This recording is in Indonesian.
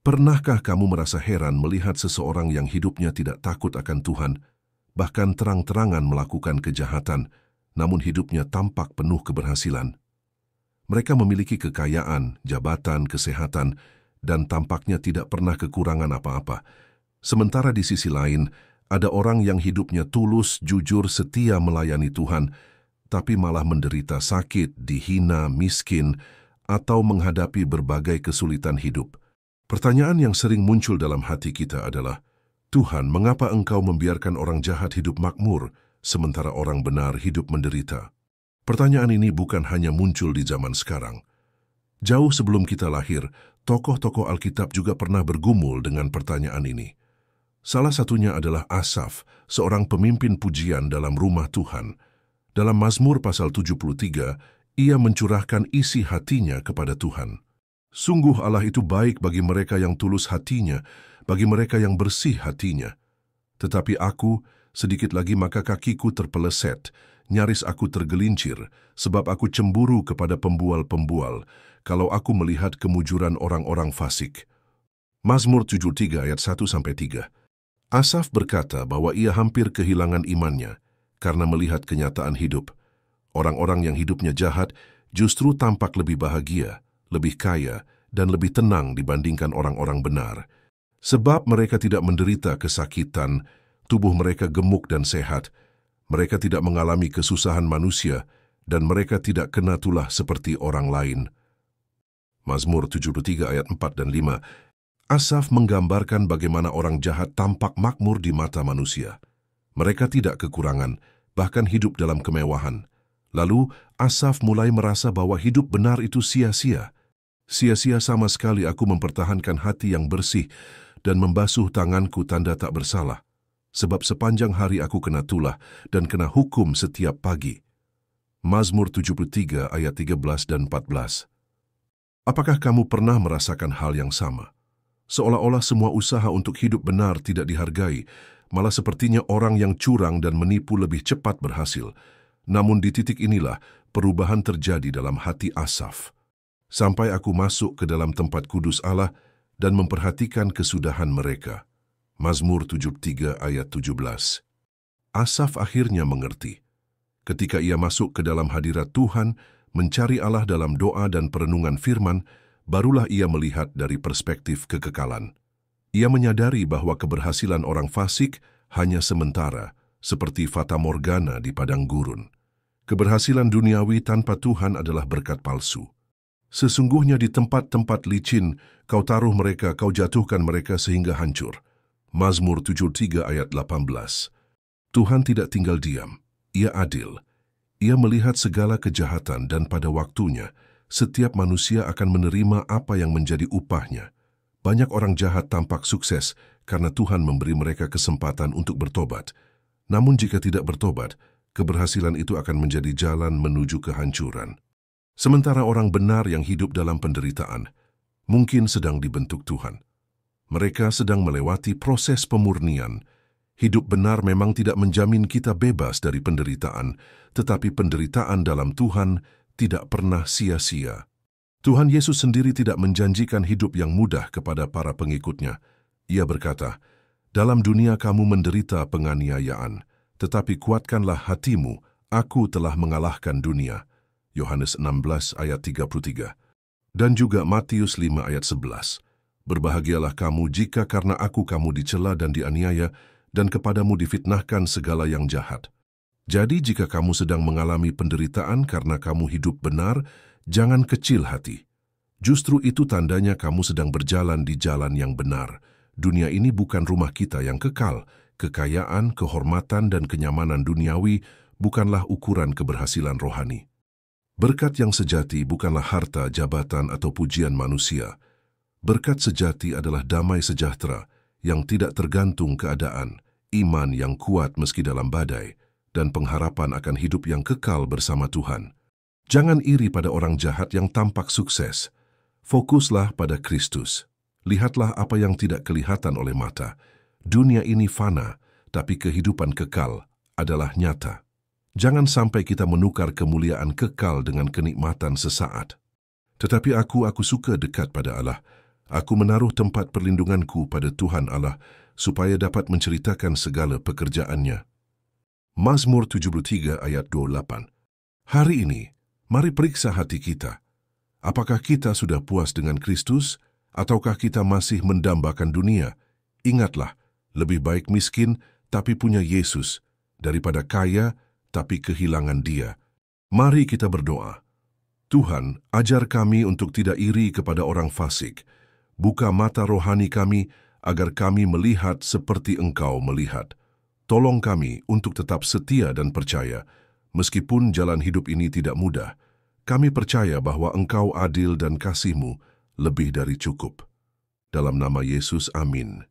Pernahkah kamu merasa heran melihat seseorang yang hidupnya tidak takut akan Tuhan, bahkan terang-terangan melakukan kejahatan, namun hidupnya tampak penuh keberhasilan? Mereka memiliki kekayaan, jabatan, kesehatan, dan tampaknya tidak pernah kekurangan apa-apa. Sementara di sisi lain, ada orang yang hidupnya tulus, jujur, setia melayani Tuhan, tapi malah menderita sakit, dihina, miskin, atau menghadapi berbagai kesulitan hidup. Pertanyaan yang sering muncul dalam hati kita adalah, Tuhan, mengapa Engkau membiarkan orang jahat hidup makmur, sementara orang benar hidup menderita? Pertanyaan ini bukan hanya muncul di zaman sekarang. Jauh sebelum kita lahir, tokoh-tokoh Alkitab juga pernah bergumul dengan pertanyaan ini. Salah satunya adalah Asaf, seorang pemimpin pujian dalam rumah Tuhan. Dalam Mazmur pasal 73, ia mencurahkan isi hatinya kepada Tuhan. Sungguh Allah itu baik bagi mereka yang tulus hatinya, bagi mereka yang bersih hatinya. Tetapi aku, sedikit lagi maka kakiku terpeleset, nyaris aku tergelincir, sebab aku cemburu kepada pembual-pembual, kalau aku melihat kemujuran orang-orang fasik. Mazmur 73 ayat 1-3. Asaf berkata bahwa ia hampir kehilangan imannya, karena melihat kenyataan hidup. Orang-orang yang hidupnya jahat justru tampak lebih bahagia, lebih kaya, dan lebih tenang dibandingkan orang-orang benar. Sebab mereka tidak menderita kesakitan, tubuh mereka gemuk dan sehat, mereka tidak mengalami kesusahan manusia, dan mereka tidak kena tulah seperti orang lain. Mazmur 73 ayat 4 dan 5. Asaf menggambarkan bagaimana orang jahat tampak makmur di mata manusia. Mereka tidak kekurangan, bahkan hidup dalam kemewahan. Lalu, Asaf mulai merasa bahwa hidup benar itu sia-sia. Sia-sia sama sekali aku mempertahankan hati yang bersih dan membasuh tanganku tanda tak bersalah. Sebab sepanjang hari aku kena tulah dan kena hukum setiap pagi. Mazmur 73 ayat 13 dan 14. Apakah kamu pernah merasakan hal yang sama? Seolah-olah semua usaha untuk hidup benar tidak dihargai, malah sepertinya orang yang curang dan menipu lebih cepat berhasil. Namun di titik inilah perubahan terjadi dalam hati Asaf. Sampai aku masuk ke dalam tempat kudus Allah dan memperhatikan kesudahan mereka. Mazmur 73 ayat 17. Asaf akhirnya mengerti. Ketika ia masuk ke dalam hadirat Tuhan, mencari Allah dalam doa dan perenungan firman, barulah ia melihat dari perspektif kekekalan. Ia menyadari bahwa keberhasilan orang fasik hanya sementara, seperti fata morgana di padang gurun. Keberhasilan duniawi tanpa Tuhan adalah berkat palsu. Sesungguhnya di tempat-tempat licin, kau taruh mereka, kau jatuhkan mereka sehingga hancur. Mazmur 73 ayat 18. Tuhan tidak tinggal diam, Ia adil. Ia melihat segala kejahatan dan pada waktunya, setiap manusia akan menerima apa yang menjadi upahnya. Banyak orang jahat tampak sukses karena Tuhan memberi mereka kesempatan untuk bertobat. Namun jika tidak bertobat, keberhasilan itu akan menjadi jalan menuju kehancuran. Sementara orang benar yang hidup dalam penderitaan, mungkin sedang dibentuk Tuhan. Mereka sedang melewati proses pemurnian. Hidup benar memang tidak menjamin kita bebas dari penderitaan, tetapi penderitaan dalam Tuhan tidak pernah sia-sia. Tuhan Yesus sendiri tidak menjanjikan hidup yang mudah kepada para pengikutnya. Ia berkata, "Dalam dunia kamu menderita penganiayaan, tetapi kuatkanlah hatimu, aku telah mengalahkan dunia." Yohanes 16 ayat 33. Dan juga Matius 5 ayat 11. "Berbahagialah kamu jika karena aku kamu dicela dan dianiaya, dan kepadamu difitnahkan segala yang jahat. Jadi jika kamu sedang mengalami penderitaan karena kamu hidup benar, jangan kecil hati. Justru itu tandanya kamu sedang berjalan di jalan yang benar. Dunia ini bukan rumah kita yang kekal. Kekayaan, kehormatan, dan kenyamanan duniawi bukanlah ukuran keberhasilan rohani. Berkat yang sejati bukanlah harta, jabatan, atau pujian manusia. Berkat sejati adalah damai sejahtera yang tidak tergantung keadaan, iman yang kuat meski dalam badai, dan pengharapan akan hidup yang kekal bersama Tuhan. Jangan iri pada orang jahat yang tampak sukses. Fokuslah pada Kristus. Lihatlah apa yang tidak kelihatan oleh mata. Dunia ini fana, tapi kehidupan kekal adalah nyata. Jangan sampai kita menukar kemuliaan kekal dengan kenikmatan sesaat. Tetapi aku suka dekat pada Allah. Aku menaruh tempat perlindunganku pada Tuhan Allah supaya dapat menceritakan segala pekerjaannya. Mazmur 73 ayat 28. Hari ini, mari periksa hati kita. Apakah kita sudah puas dengan Kristus, ataukah kita masih mendambakan dunia? Ingatlah, lebih baik miskin tapi punya Yesus, daripada kaya tapi kehilangan Dia. Mari kita berdoa. Tuhan, ajar kami untuk tidak iri kepada orang fasik. Buka mata rohani kami agar kami melihat seperti Engkau melihat. Tolong kami untuk tetap setia dan percaya. Meskipun jalan hidup ini tidak mudah, kami percaya bahwa Engkau adil dan kasih-Mu lebih dari cukup. Dalam nama Yesus, amin.